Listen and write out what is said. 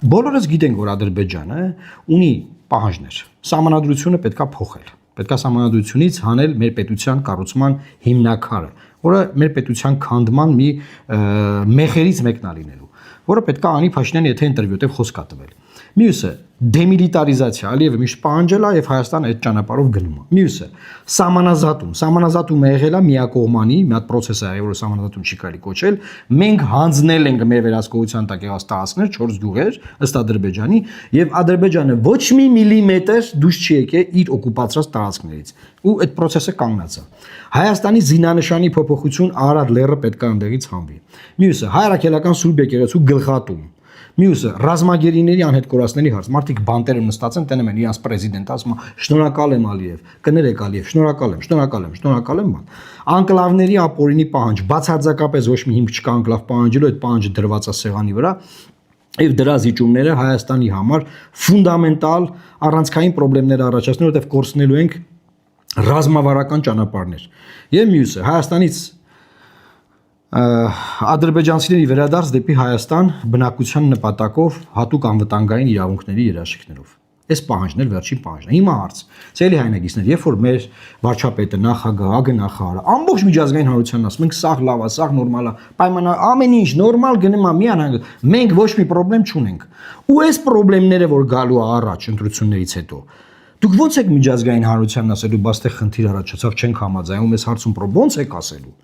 Բոլորս գիտենք, որ Ադրբեջանը ունի պահանջներ։ Սահմանադրությունը պետքա փոխել։ Պետքա սահմանադրությունից հանել մեր պետության կառուցման հիմնաքարը, որը մեր պետության քանդման մի մեխերից մեկն է լինելու, որը պետքա անի Փաշինյանը, եթե ընտրվի, որտեղ խոսք է տվել։ Մյուսը դեմիլիտարիզացիա, Ալիևը միշտ պահանջել է եւ Հայաստանը այդ ճանապարհով գնում է։ Մյուսը սահմանազատումը եղել է միակողմանի, մի հատ process է, որը սահմանազատում չի կարելի կոչել։ Մենք հանձնել ենք մեր վերահսկողության տակ եղած տարածքներ 4 գյուղեր ըստ Ադրբեջանի եւ Ադրբեջանը ոչ մի միլիմետր դուրս չի եկել իր օկուպացրած տարածքներից։ Ու այդ process-ը կանգնած է։ Հայաստանի զինանշանի փոփոխություն Արարատ լեռը պետք է այնտեղից հանվի։ Մյուսը հայրաքելական Սուրբ եկեղեցու գլխատում։ Մյուսը ռազմագերիների անհետ կորածների հարց։ Մարդիկ բանտերը նստած են, տենում են իրանց պրեզիդենտը, ասում է շնորհակալ եմ Ալիև, կներեք Ալիև, շնորհակալ եմ։ Անկլավների ապօրինի պահանջ, բացարձակապես ոչ մի հիմք չկա անկլավ պահանջելու, այդ պահանջը դրված է սեղանի վրա։ Եվ դրա զիջումները Հայաստանի համար ֆունդամենտալ առանցքային խնդիրներ առաջացնում, որովհետև կորցնելու ենք ռազմավարական ճանապարհներ։ Եվ մյուսը Հայաստանից ադրբեջանցիների վերադարձ դեպի Հայաստան բնակության նպատակով հատուկ անվտանգային իրավունքների երաշխիքներով։ Այս պահանջն էլ վերջին պահանջն է։ Հիմա հարց. Ցելի հայնագիցներ, երբ որ մեր վարչապետը, նախագահը, ԱԳՆԽ-ը ամբողջ միջազգային հանրությանն ասում ենք, սաղ լավ է, սաղ նորմալ է, պայմանա ամեն ինչ նորմալ գնում է, միանհանգ մենք ոչ մի խնդրեմ չունենք։ Ու այս խնդիրները, որ գալու է առաջ ընտրություններից հետո, դուք ո՞նց եք միջազգային հանրությանն ասելու, բաց թե խնդիր առաջացավ, չենք համաձայնում, այս հարցում ո՞նց եք ասելու։